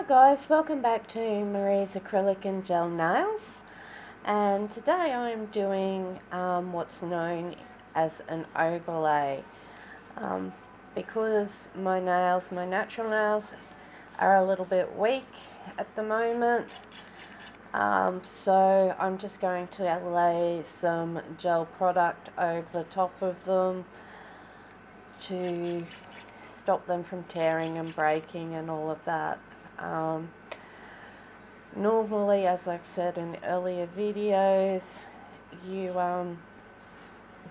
Hi guys, welcome back to Marie's Acrylic and Gel Nails, and today I'm doing what's known as an overlay because my natural nails are a little bit weak at the moment, so I'm just going to lay some gel product over the top of them to stop them from tearing and breaking and all of that. Normally, as I've said in earlier videos, you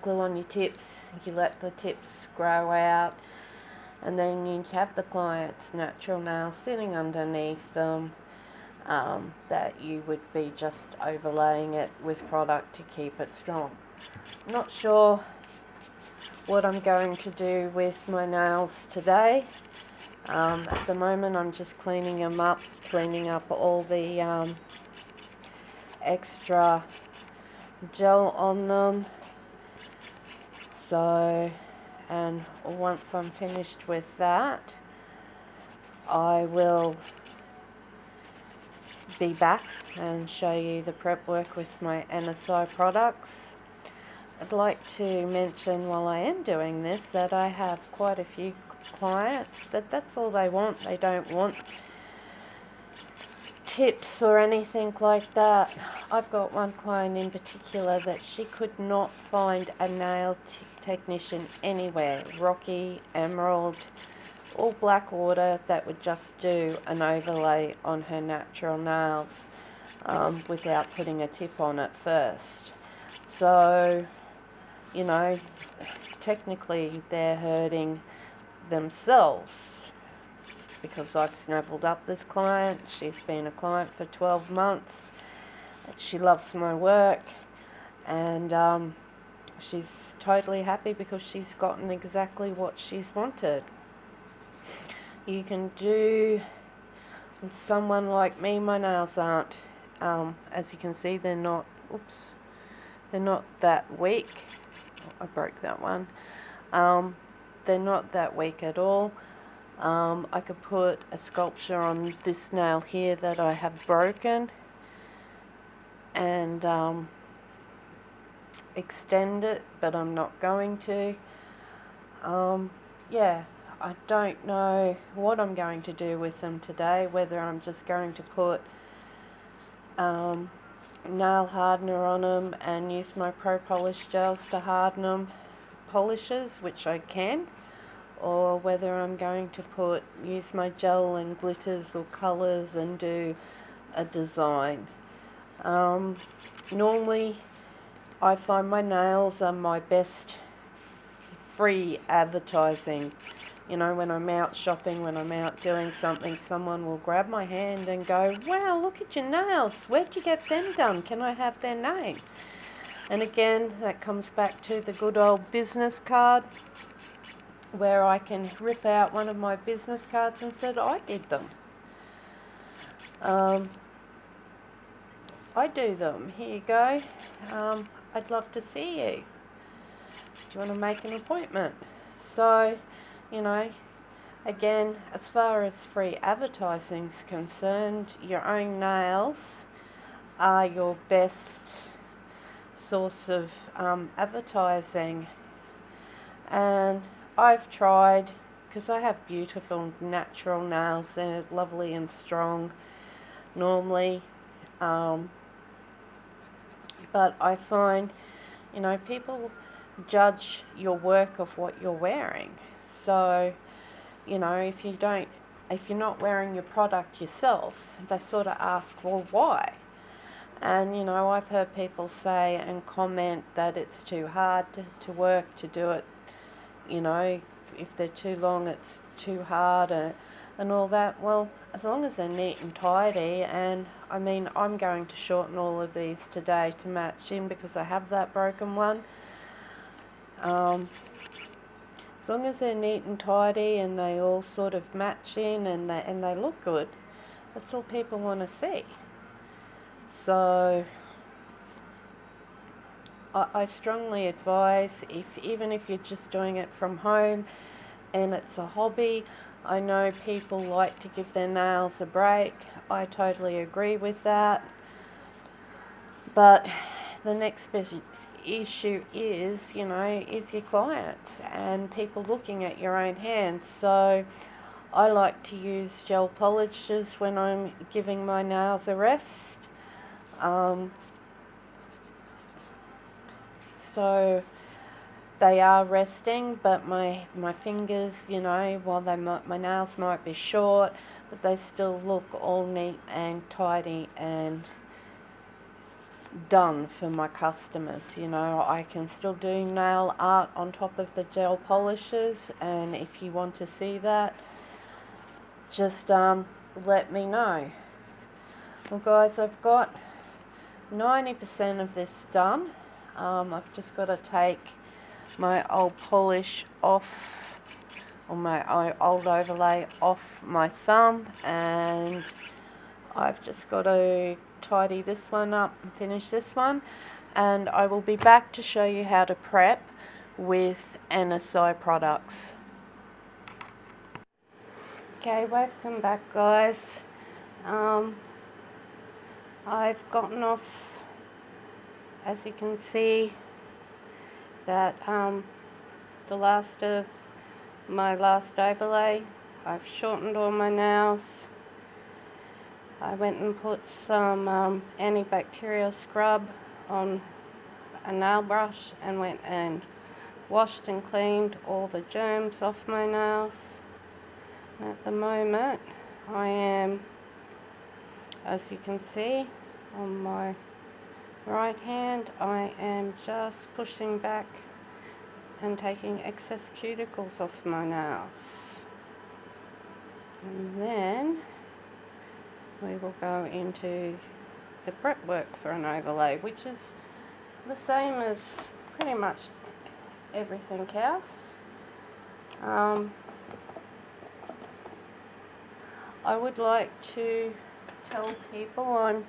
glue on your tips, you let the tips grow out, and then you have the client's natural nails sitting underneath them, that you would be just overlaying it with product to keep it strong. Not sure what I'm going to do with my nails today. At the moment I'm just cleaning them up, cleaning up all the extra gel on them. So, and once I'm finished with that, I will be back and show you the prep work with my NSI products. I'd like to mention while I am doing this that I have quite a few clients that's all they want. They don't want tips or anything like that. I've got one client in particular that she could not find a nail technician anywhere, Rocky, Emerald, or Blackwater, that would just do an overlay on her natural nails without putting a tip on it first. So, you know, technically they're hurting themselves because I've snuggled up this client. She's been a client for 12 months. She loves my work, and she's totally happy because she's gotten exactly what she's wanted. You can do with someone like me. My nails aren't, as you can see, they're not that weak. I broke that one. They're not that weak at all. I could put a sculpture on this nail here that I have broken and extend it, but I'm not going to. Yeah, I don't know what I'm going to do with them today, whether I'm just going to put nail hardener on them and use my Pro Polish gels to harden them, polishes, which I can, or whether I'm going to use my gel and glitters or colours and do a design. Normally I find my nails are my best free advertising. You know, when I'm out shopping, when I'm out doing something, someone will grab my hand and go, "Wow, look at your nails. Where'd you get them done? Can I have their name?" And again, that comes back to the good old business card, where I can rip out one of my business cards and said I did them. I do them. Here you go. I'd love to see you. Do you want to make an appointment? So, you know, again, as far as free advertising is concerned, your own nails are your best source of advertising. And I've tried, because I have beautiful natural nails, they're lovely and strong normally, but I find, you know, people judge your work of what you're wearing. So, you know, if you're not wearing your product yourself, they sort of ask, well, why? And, you know, I've heard people say and comment that it's too hard to work to do it. You know, if they're too long, it's too hard and all that. Well, as long as they're neat and tidy, and I mean, I'm going to shorten all of these today to match in because I have that broken one. As long as they're neat and tidy and they all sort of match in and they look good, that's all people want to see. So I strongly advise, even if you're just doing it from home and it's a hobby, I know people like to give their nails a break. I totally agree with that. But the next best issue is, is your clients and people looking at your own hands. So I like to use gel polishes when I'm giving my nails a rest. So they are resting, but my fingers, while my nails might be short, but they still look all neat and tidy and done for my customers. I can still do nail art on top of the gel polishes, and if you want to see that, just let me know. Well guys, I've got 90% of this done. I've just got to take my old polish off, or my old overlay off my thumb, and I've just got to tidy this one up and finish this one, and I will be back to show you how to prep with NSI products. Okay, welcome back guys. I've gotten off, as you can see, that the last of my last overlay. I've shortened all my nails. I went and put some antibacterial scrub on a nail brush and went and washed and cleaned all the germs off my nails. And at the moment I am, as you can see on my right hand, I am just pushing back and taking excess cuticles off my nails. And then we will go into the prep work for an overlay, which is the same as pretty much everything else. I would like to tell people I'm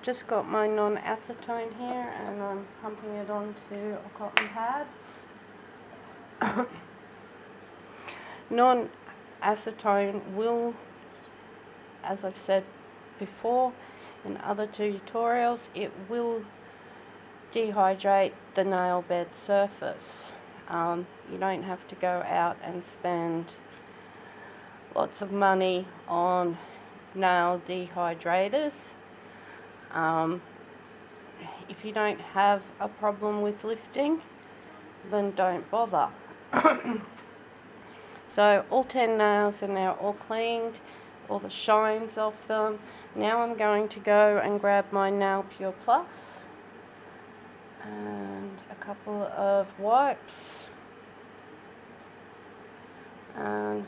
just got my non-acetone here and I'm pumping it onto a cotton pad. Non-acetone will, as I've said before in other tutorials, it will dehydrate the nail bed surface. You don't have to go out and spend lots of money on nail dehydrators. If you don't have a problem with lifting, then don't bother. So all 10 nails are now all cleaned, all the shines off them. Now I'm going to go and grab my Nail Pure Plus and a couple of wipes. And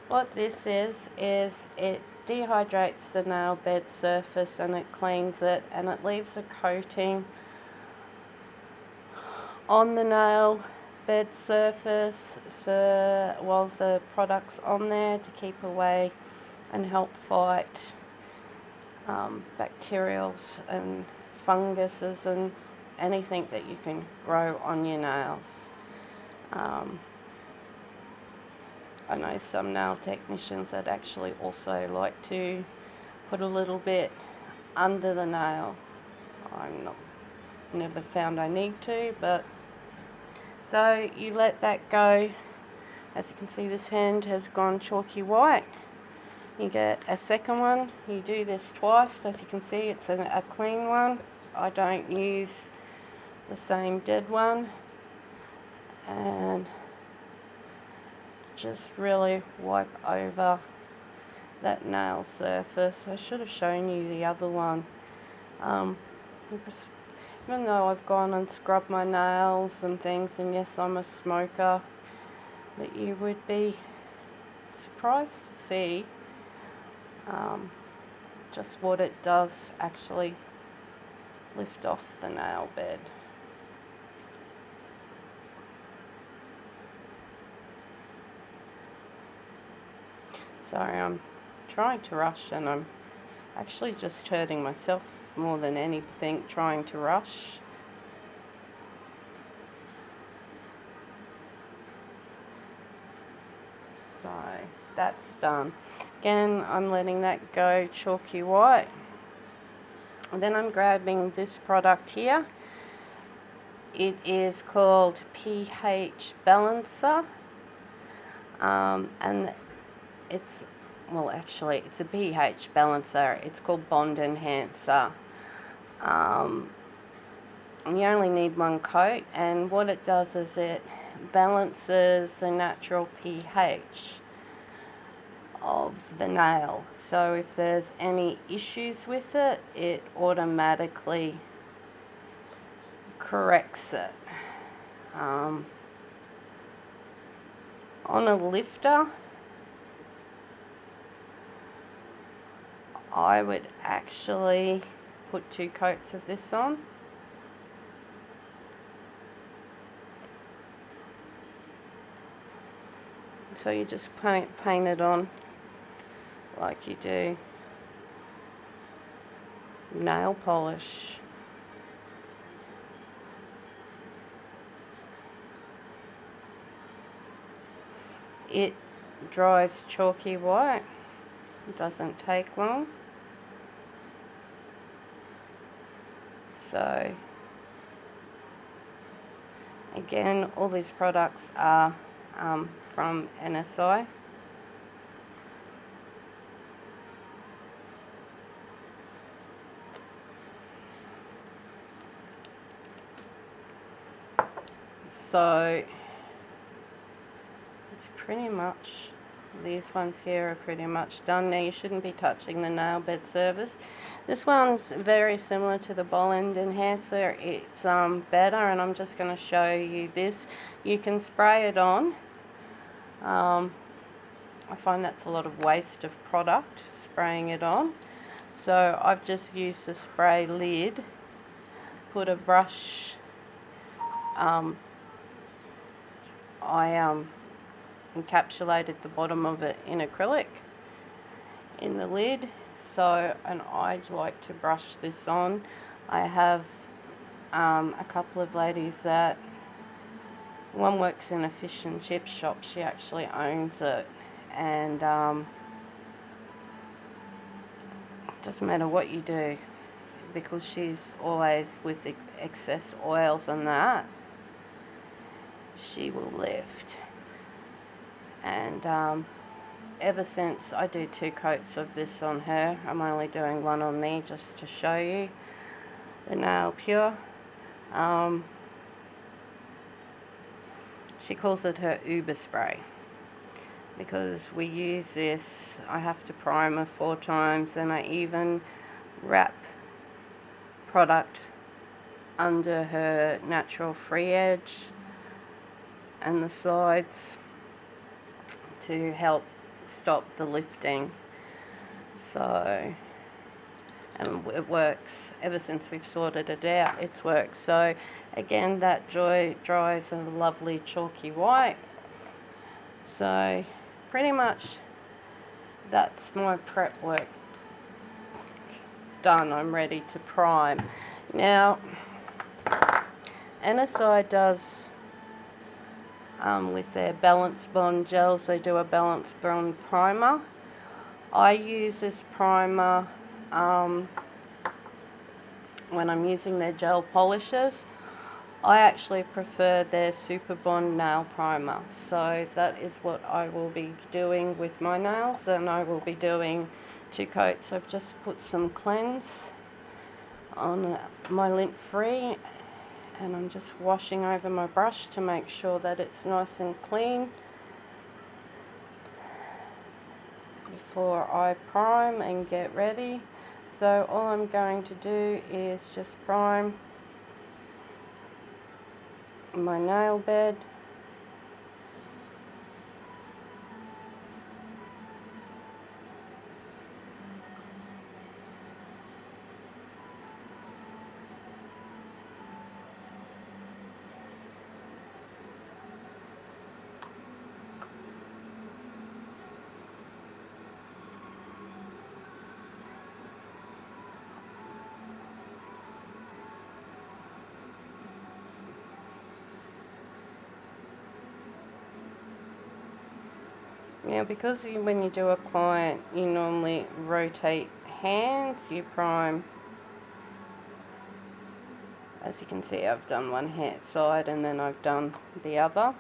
what this is it dehydrates the nail bed surface and it cleans it, and it leaves a coating on the nail bed surface while the product's on there to keep away and help fight bacterials and funguses and anything that you can grow on your nails. I know some nail technicians that actually also like to put a little bit under the nail. Never found I need to, but so you let that go. As you can see, this hand has gone chalky white. You get a second one. You do this twice. As you can see, it's a clean one. I don't use the same dead one. And just really wipe over that nail surface. I should have shown you the other one. Even though I've gone and scrubbed my nails and things, and yes, I'm a smoker, but you would be surprised to see just what it does actually lift off the nail bed. Sorry, I'm trying to rush and I'm actually just hurting myself more than anything trying to rush. So done. Again, I'm letting that go chalky white. And then I'm grabbing this product here. It is called pH Balancer, and it's, well, actually it's a pH balancer. It's called Bond Enhancer. And you only need one coat, and what it does is it balances the natural pH of the nail. So if there's any issues with it, it automatically corrects it. On a lifter, I would actually put 2 coats of this on. So you just paint it on like you do nail polish. It dries chalky white. It doesn't take long. So again, all these products are from NSI. So it's pretty much, these ones here are pretty much done. Now you shouldn't be touching the nail bed surface. This one's very similar to the Bond Enhancer. It's better, and I'm just going to show you this. You can spray it on. I find that's a lot of waste of product, spraying it on. So I've just used the spray lid, put a brush, I encapsulated the bottom of it in acrylic in the lid. So, and I'd like to brush this on. I have a couple of ladies that, one works in a fish and chip shop, she actually owns it, and doesn't matter what you do, because she's always with excess oils and that, she will lift. And ever since I do 2 coats of this on her, I'm only doing 1 on me just to show you the Nail Pure. She calls it her Uber spray, because we use this, I have to prime her 4 times, and I even wrap product under her natural free edge and the sides to help stop the lifting. So, and it works. Ever since we've sorted it out, it's worked. So again, that dries a lovely chalky white. So pretty much that's my prep work done. I'm ready to prime. Now, NSI does, with their Balance Bond gels, they do a Balance Bond primer. I use this primer when I'm using their gel polishes. I actually prefer their Super Bond nail primer. So that is what I will be doing with my nails, and I will be doing 2 coats. I've just put some cleanse on my lint free, and I'm just washing over my brush to make sure that it's nice and clean before I prime and get ready. So all I'm going to do is just prime my nail bed. Now, because when you do a client, you normally rotate hands, you prime. As you can see, I've done one hand side and then I've done the other.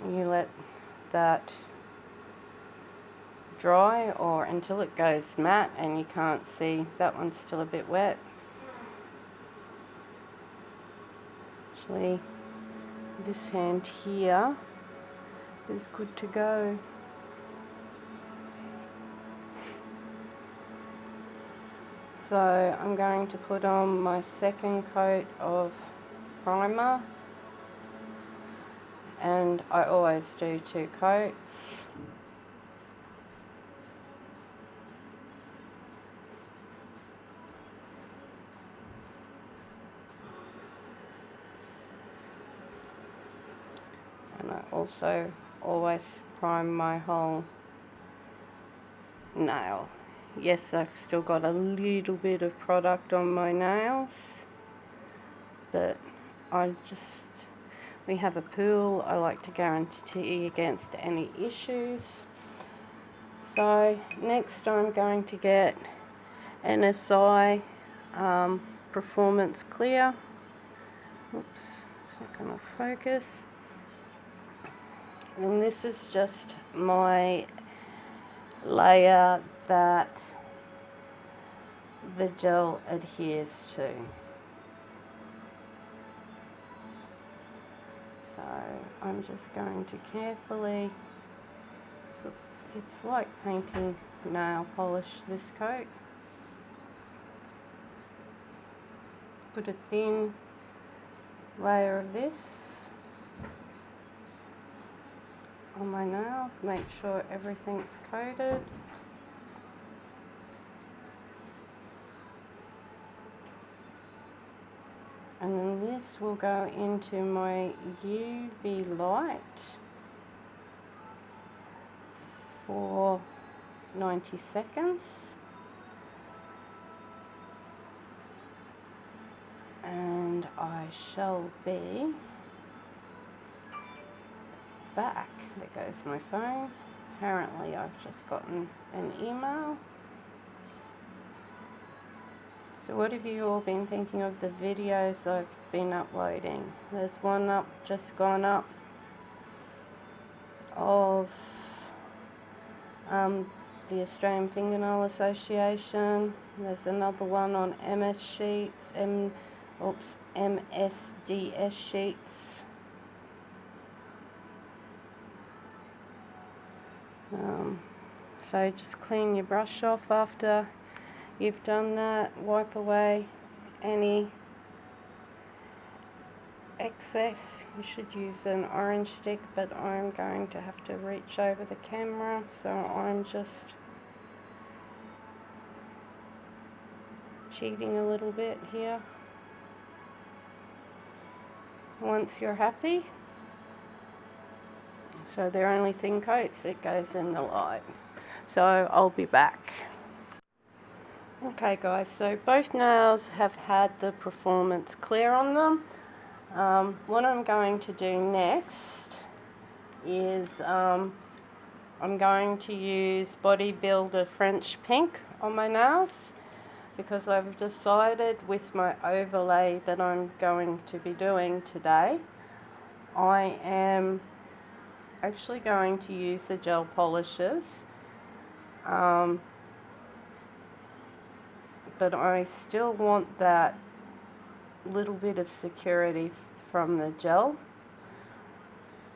You let that dry or until it goes matte and you can't see. That one's still a bit wet. Actually, this hand here is good to go. So I'm going to put on my second coat of primer, and I always do 2 coats. And I also always prime my whole nail. Yes, I've still got a little bit of product on my nails, but we have a pool. I like to guarantee against any issues. So next I'm going to get NSI Performance Clear. Oops, it's not going to focus. And this is just my layer that the gel adheres to. So I'm just going to carefully, so it's like painting nail polish, this coat. Put a thin layer of this on my nails, make sure everything's coated. And then this will go into my UV light for 90 seconds. And I shall be back. There goes my phone. Apparently I've just gotten an email. So what have you all been thinking of the videos I've been uploading? There's one just gone up of the Australian Fingernail Association. There's another one on MSDS sheets. So just clean your brush off after you've done that. Wipe away any excess. You should use an orange stick, but I'm going to have to reach over the camera, so I'm just cheating a little bit here. Once you're happy, so they're only thin coats, it goes in the light. So I'll be back. Okay guys, so both nails have had the Performance Clear on them. What I'm going to do next is I'm going to use Bodybuilder French Pink on my nails, because I've decided with my overlay that I'm going to be doing today, I am actually going to use the gel polishes, but I still want that little bit of security from the gel.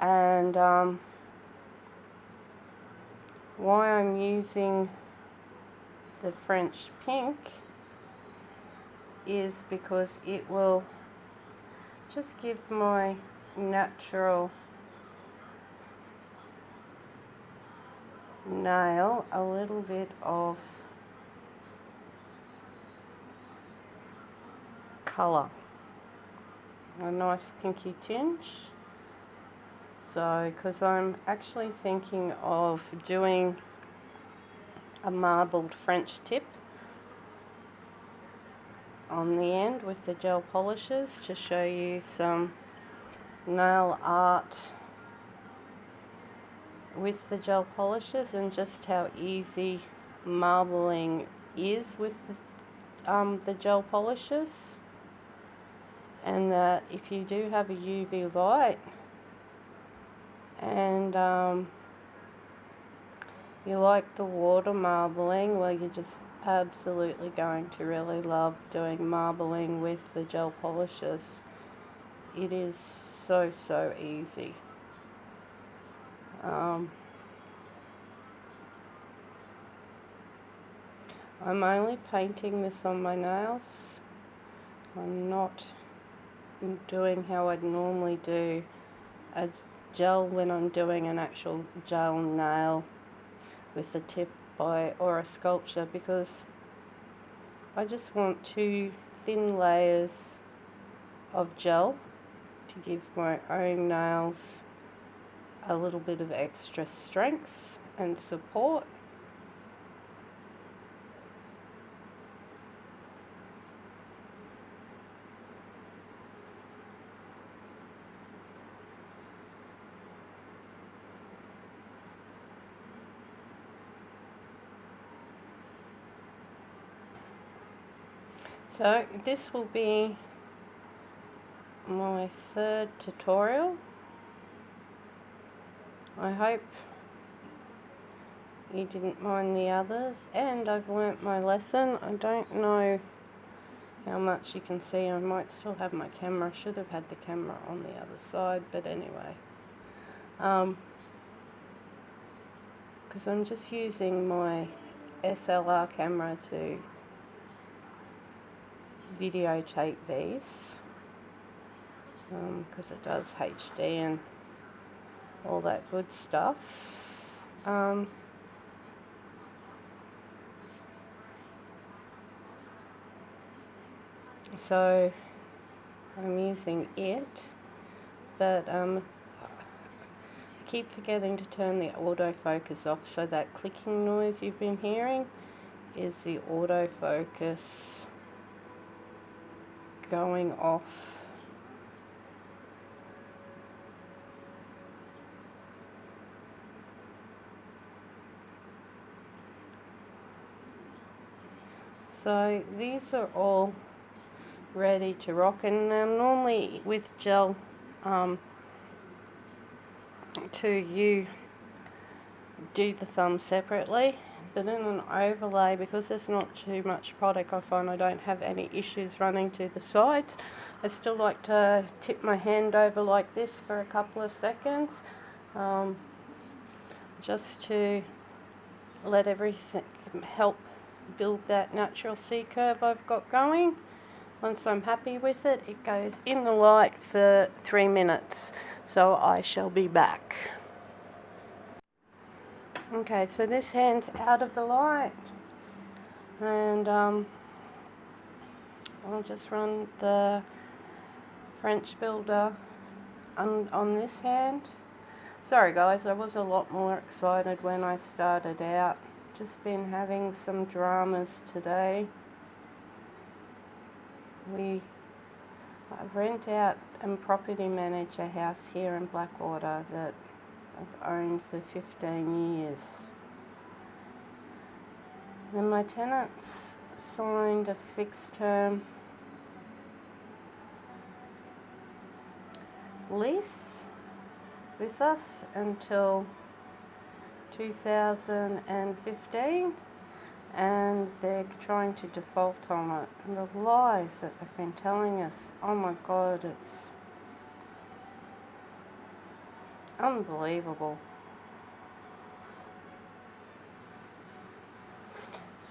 And why I'm using the French Pink is because it will just give my natural nail a little bit of colour, a nice pinky tinge. So, because I'm actually thinking of doing a marbled French tip on the end with the gel polishes to show you some nail art with the gel polishes and just how easy marbling is with the gel polishes, and that if you do have a UV light and you like the water marbling, well, you're just absolutely going to really love doing marbling with the gel polishes. It is so easy. I'm only painting this on my nails. I'm not doing how I'd normally do a gel when I'm doing an actual gel nail with the tip or a sculpture, because I just want 2 thin layers of gel to give my own nails a little bit of extra strength and support. So this will be my 3rd tutorial. I hope you didn't mind the others, and I've learnt my lesson. I don't know how much you can see. I might still have my camera. I should have had the camera on the other side, but anyway. Because I'm just using my SLR camera to videotape these, because it does HD and all that good stuff. So I'm using it, but I keep forgetting to turn the autofocus off, so that clicking noise you've been hearing is the autofocus going off. So these are all ready to rock, and now normally with gel you do the thumb separately, but in an overlay, because there's not too much product, I find I don't have any issues running to the sides. I still like to tip my hand over like this for a couple of seconds, just to let everything help build that natural C curve I've got going. Once I'm happy with it, it goes in the light for 3 minutes. So I shall be back. Okay, so this hand's out of the light, and I'll just run the French builder on this hand. Sorry guys, I was a lot more excited when I started out. Just been having some dramas today. I rent out and property manage a house here in Blackwater that I've owned for 15 years. And my tenants signed a fixed term lease with us until 2015, and they're trying to default on it. And the lies that they've been telling us, oh my God, it's unbelievable.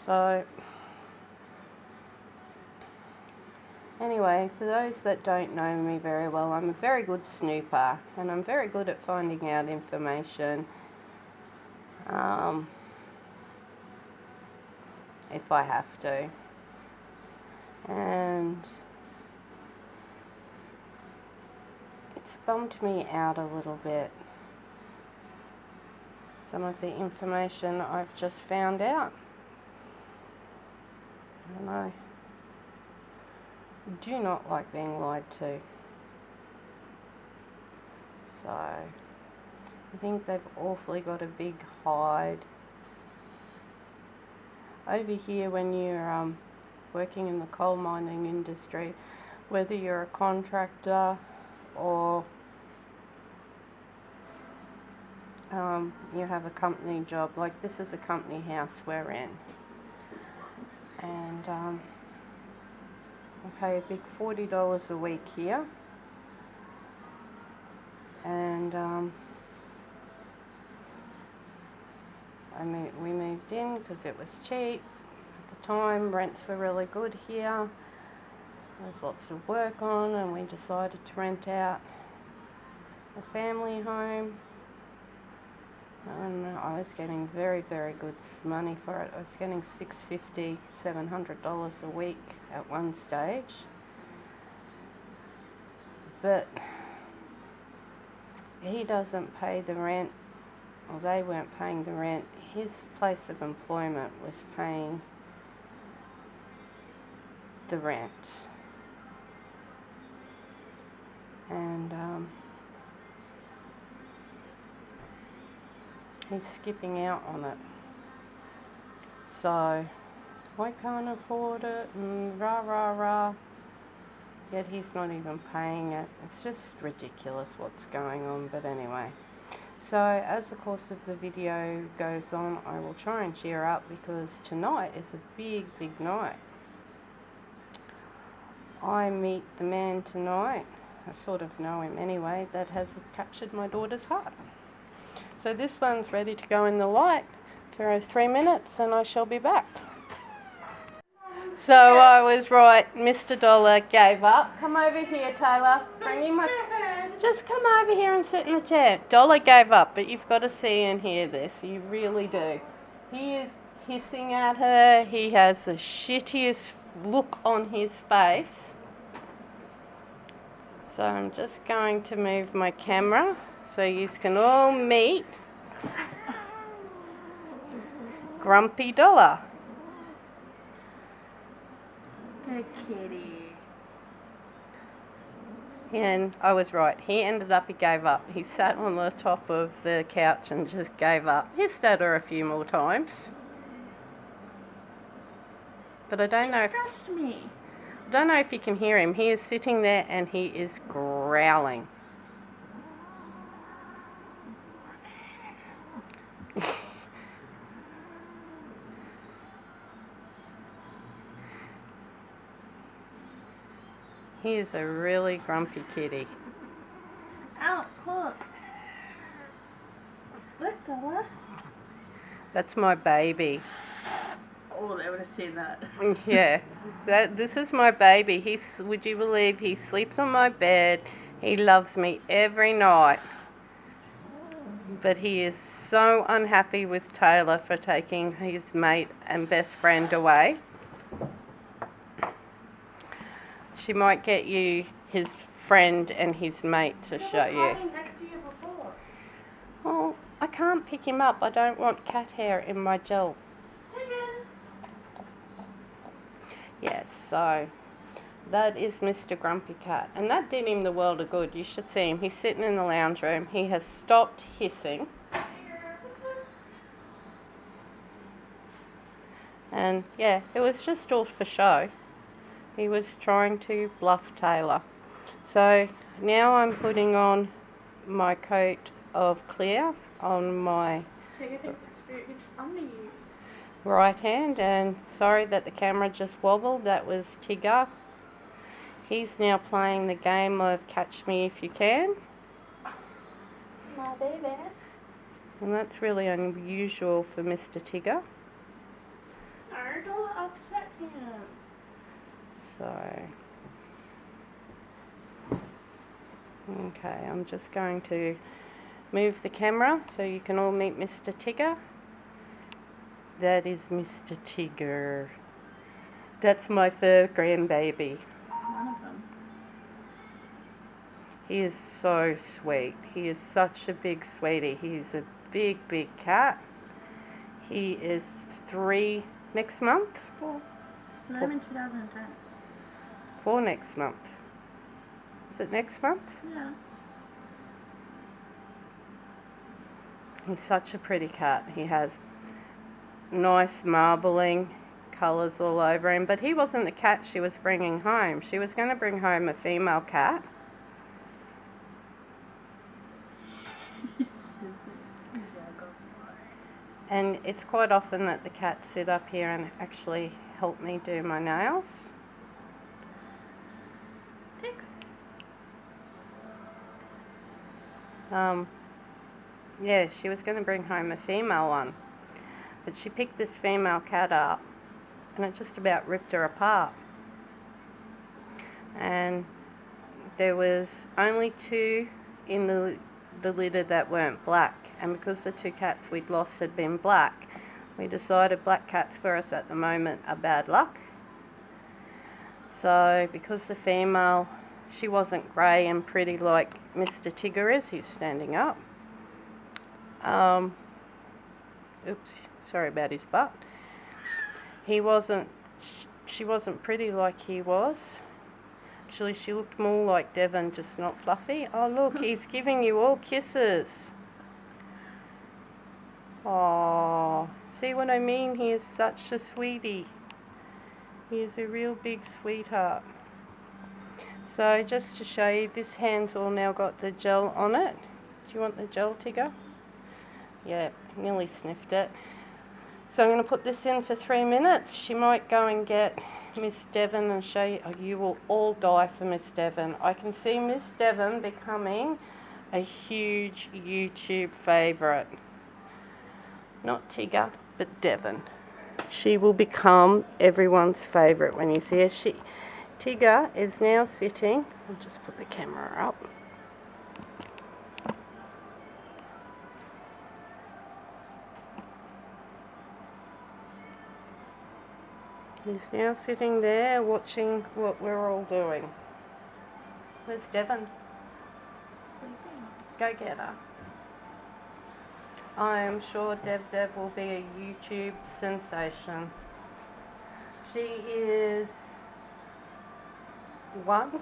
So anyway, for those that don't know me very well, I'm a very good snooper, and I'm very good at finding out information if I have to. And it's bummed me out a little bit, some of the information I've just found out. I know do not like being lied to. So I think they've awfully got a big hide. Over here, when you're working in the coal mining industry, whether you're a contractor or you have a company job, like this is a company house we're in, and I pay a big $40 a week here, and we moved in because it was cheap. At the time, rents were really good here. There's lots of work on, and we decided to rent out a family home. And I was getting very, very good money for it. I was getting $650, $700 a week at one stage. But he doesn't pay the rent, or they weren't paying the rent. His place of employment was paying the rent. And he's skipping out on it. So I can't afford it, and rah rah rah. Yet he's not even paying it. It's just ridiculous what's going on. But anyway, so as the course of the video goes on, I will try and cheer up, because tonight is a big, big night. I meet the man tonight, I sort of know him anyway, that has captured my daughter's heart. So this one's ready to go in the light for 3 minutes, and I shall be back. So I was right, Mr. Dollar gave up. Come over here, Taylor. Bring you my... Just come over here and sit in the chair. Dollar gave up, but you've got to see and hear this. You really do. He is hissing at her. He has the shittiest look on his face. So I'm just going to move my camera so you can all meet Grumpy Dollar. Good kitty. And I was right. He gave up. He sat on the top of the couch and just gave up. Hissed at her a few more times. But I don't know if you can hear him. He is sitting there and he is growling. He is a really grumpy kitty. Out, look. Look, Dollar. That's my baby. Oh, they would have seen that. Yeah, this is my baby. Would you believe he sleeps on my bed? He loves me every night. But he is so unhappy with Taylor for taking his mate and best friend away. She might get you his friend and his mate to show you. Next to you before. Oh, I can't pick him up. I don't want cat hair in my gel. Yes, so that is Mr. Grumpy Cat. And that did him the world of good. You should see him. He's sitting in the lounge room. He has stopped hissing. And yeah, it was just all for show. He was trying to bluff Taylor. So now I'm putting on my coat of clear on my right hand, and sorry that the camera just wobbled. That was Tigger. He's now playing the game of Catch Me If You Can. My baby. And that's really unusual for Mr. Tigger. Don't upset him. So, okay, I'm just going to move the camera so you can all meet Mr. Tigger. That is Mr. Tigger. That's my fur grandbaby. One of them. He is so sweet. He is such a big sweetie. He's a big, big cat. He is 3 next month. 4. Met him in 2010. for next month. Is it next month? Yeah. He's such a pretty cat. He has nice marbling colours all over him, but he wasn't the cat she was bringing home. She was going to bring home a female cat. And it's quite often that the cats sit up here and actually help me do my nails. Thanks. Yeah, she was going to bring home a female one, but she picked this female cat up and it just about ripped her apart. And there was only 2 in the litter that weren't black, and because the 2 cats we'd lost had been black, we decided black cats for us at the moment are bad luck. So because the female, she wasn't grey and pretty like Mr. Tigger is, he's standing up. Oops, sorry about his butt. She wasn't pretty like he was. Actually, she looked more like Devon, just not fluffy. Oh look, he's giving you all kisses. Oh, see what I mean? He is such a sweetie. He is a real big sweetheart. So just to show you, this hand's all now got the gel on it. Do you want the gel, Tigger? Yeah, nearly sniffed it. So I'm going to put this in for 3 minutes. She might go and get Miss Devon and show you. Oh, you will all die for Miss Devon. I can see Miss Devon becoming a huge YouTube favourite. Not Tigger, but Devon. She will become everyone's favourite when you see her. Tigger is now sitting. I'll just put the camera up. He's now sitting there watching what we're all doing. Where's Devon? Sleeping. Go get her. I am sure Dev will be a YouTube sensation. She is 1.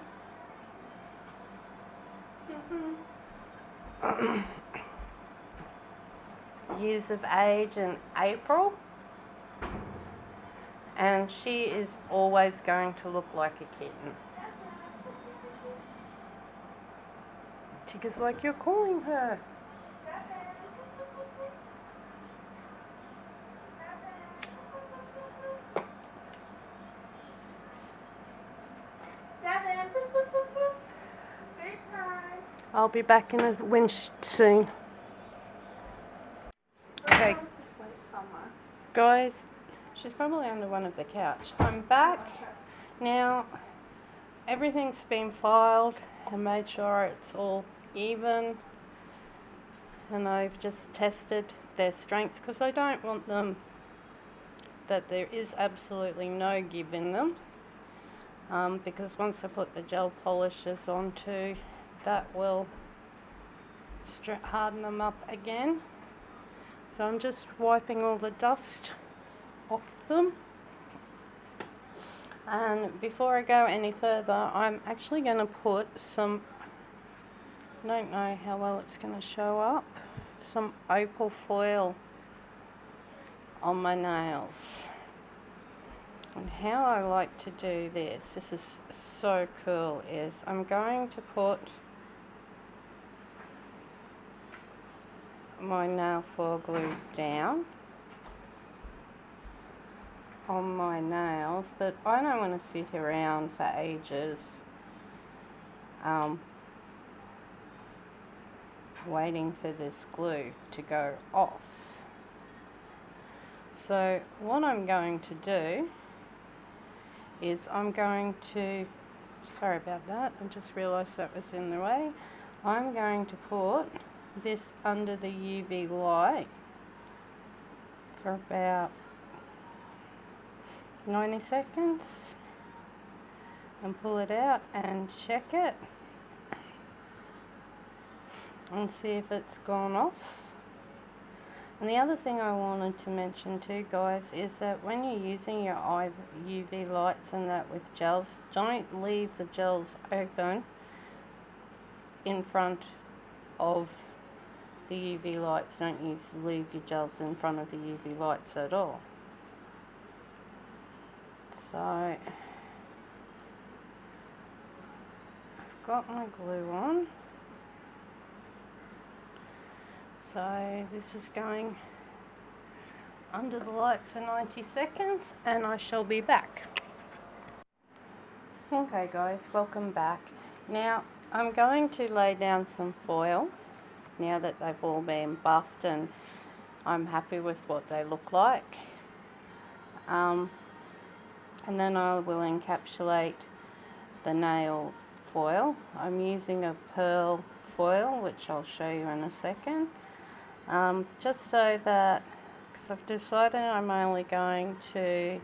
Years of age in April. And she is always going to look like a kitten. Tigger's like you're calling her. Devin, puss, puss, puss, puss. Third time. I'll be back in a winch soon. Okay, Sleep somewhere. guys, she's probably under one of the couch. I'm back. Now, everything's been filed and made sure it's all even. And I've just tested their strength because I don't want them that there is absolutely no give in them. Because once I put the gel polishes onto, that will harden them up again. So I'm just wiping all the dust off them. And before I go any further, I'm actually going to put some, I don't know how well it's going to show up, some opal foil on my nails. And how I like to do this is so cool, is I'm going to put my nail foil glue down on my nails, but I don't want to sit around for ages waiting for this glue to go off. So what I'm going to do is I'm going to, sorry about that, I just realised that was in the way. I'm going to put this under the UV light for about 90 seconds and pull it out and check it and see if it's gone off. And the other thing I wanted to mention too, guys, is that when you're using your UV lights and that with gels, don't leave the gels open in front of the UV lights. Don't leave your gels in front of the UV lights at all. So I've got my glue on. So this is going under the light for 90 seconds and I shall be back. Okay guys, welcome back. Now I'm going to lay down some foil now that they've all been buffed and I'm happy with what they look like. And then I will encapsulate the nail foil. I'm using a pearl foil, which I'll show you in a second. Just so that, because I've decided I'm only going to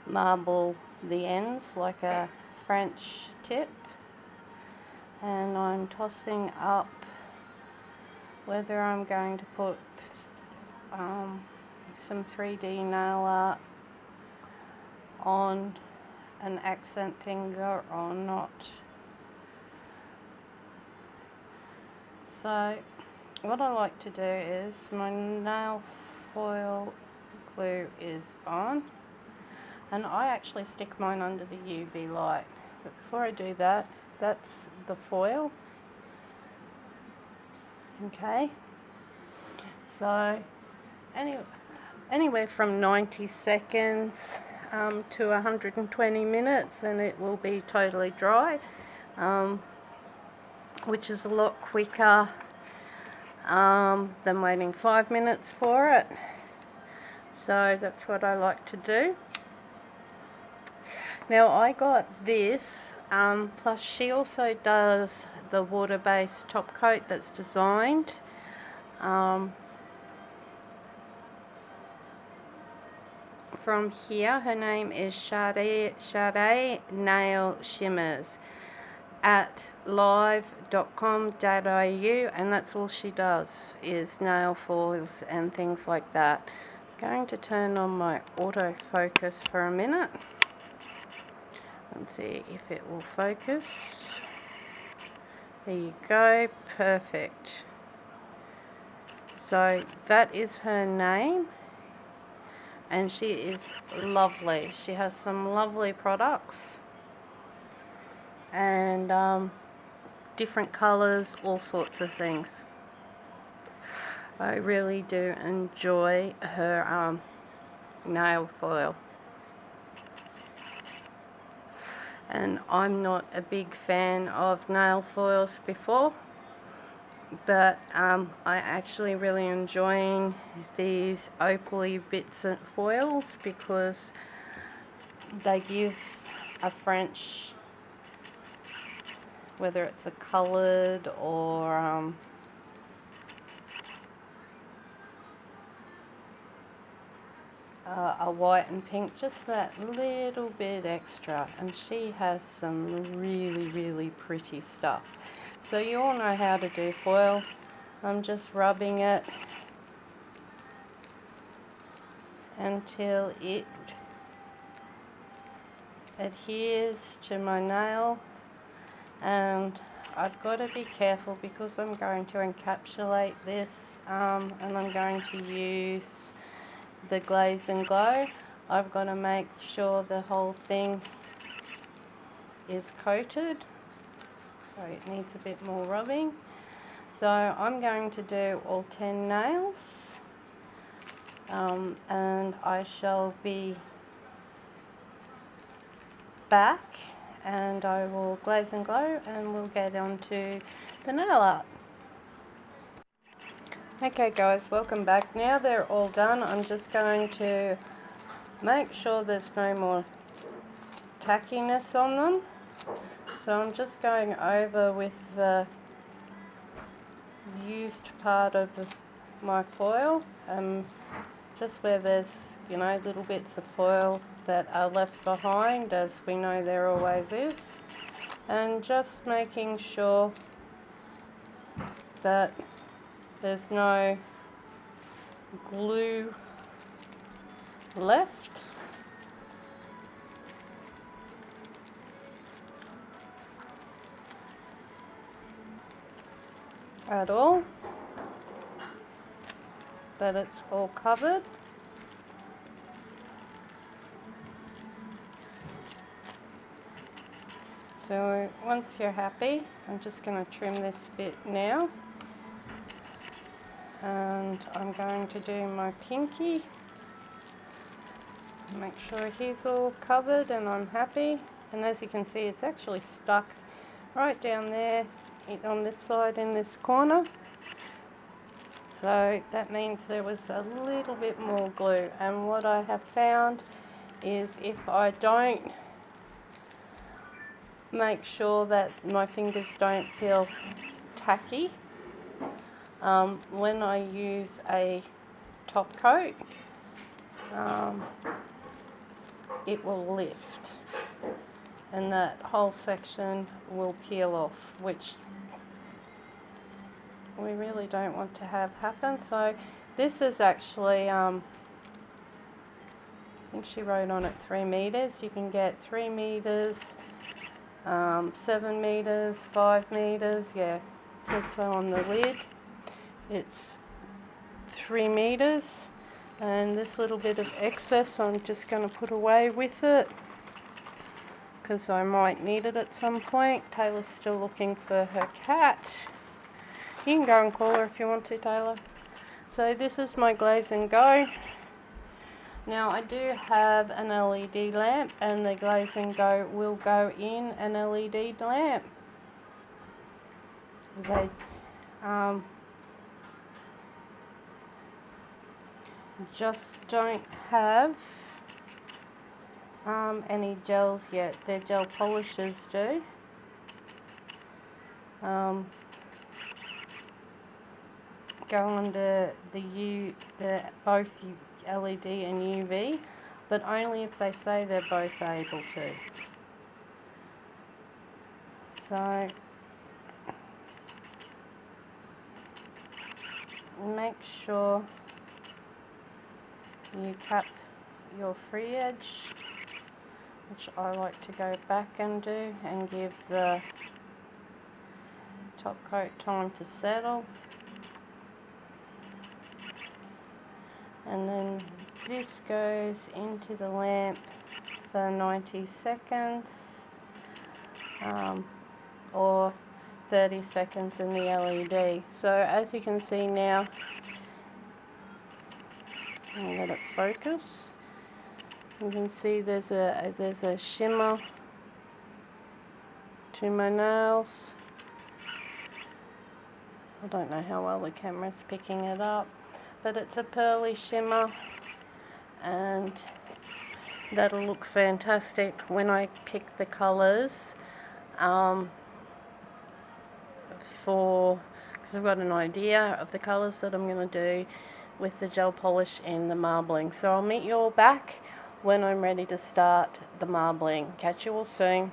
marble the ends like a French tip, and I'm tossing up whether I'm going to put some 3D nail art on an accent finger or not. So what I like to do is my nail foil glue is on and I actually stick mine under the UV light. But before I do that, that's the foil. Okay, so anywhere from 90 seconds to 120 minutes and it will be totally dry, which is a lot quicker than waiting 5 minutes for it. So that's what I like to do. Now I got this, plus she also does the water-based top coat that's designed. From here, her name is Sade Nail Shimmers at live.com.au, and that's all she does is nail foils and things like that. I'm going to turn on my autofocus for a minute and see if it will focus. There you go, perfect. So that is her name and she is lovely. She has some lovely products and different colors, all sorts of things. I really do enjoy her nail foil. And I'm not a big fan of nail foils before, but I actually really enjoying these opaly bits of foils because they give a French, whether it's a coloured or a white and pink, just that little bit extra. And she has some really pretty stuff. So you all know how to do foil. I'm just rubbing it until it adheres to my nail, and I've got to be careful because I'm going to encapsulate this and I'm going to use the Glaze and Glow. I've got to make sure the whole thing is coated, so it needs a bit more rubbing. So I'm going to do all 10 nails and I shall be back and I will glaze and glow and we'll get on to the nail art. Okay guys, welcome back. Now they're all done, I'm just going to make sure there's no more tackiness on them. So I'm just going over with the used part of my foil, just where there's, you know, little bits of foil that are left behind, as we know there always is, and just making sure that there's no glue left. At all, that it's all covered. So once you're happy, I'm just going to trim this bit now, and I'm going to do my pinky, make sure he's all covered and I'm happy. And as you can see, it's actually stuck right down there on this side in this corner, so that means there was a little bit more glue. And what I have found is if I don't make sure that my fingers don't feel tacky, when I use a top coat, it will lift and that whole section will peel off, which we really don't want to have happen. So this is actually, I think she wrote on it 3 meters. You can get 3 meters, 7 meters, 5 meters. Yeah, it says so on the lid. It's 3 meters, and this little bit of excess I'm just going to put away with it because I might need it at some point. Taylor's still looking for her cat. You can go and call her if you want to, Taylor. So this is my Glaze and Go. Now I do have an LED lamp, and the Glaze and Go will go in an LED lamp. They just don't have any gels yet. Their gel polishers do. Go under the both LED and UV, but only if they say they're both able to. So make sure you cap your free edge, which I like to go back and do, and give the top coat time to settle. And then this goes into the lamp for 90 seconds or 30 seconds in the LED. So as you can see now, I'll let it focus. You can see there's a shimmer to my nails. I don't know how well the camera's picking it up, but it's a pearly shimmer, and that'll look fantastic when I pick the colours because I've got an idea of the colours that I'm going to do with the gel polish and the marbling. So I'll meet you all back when I'm ready to start the marbling. Catch you all soon.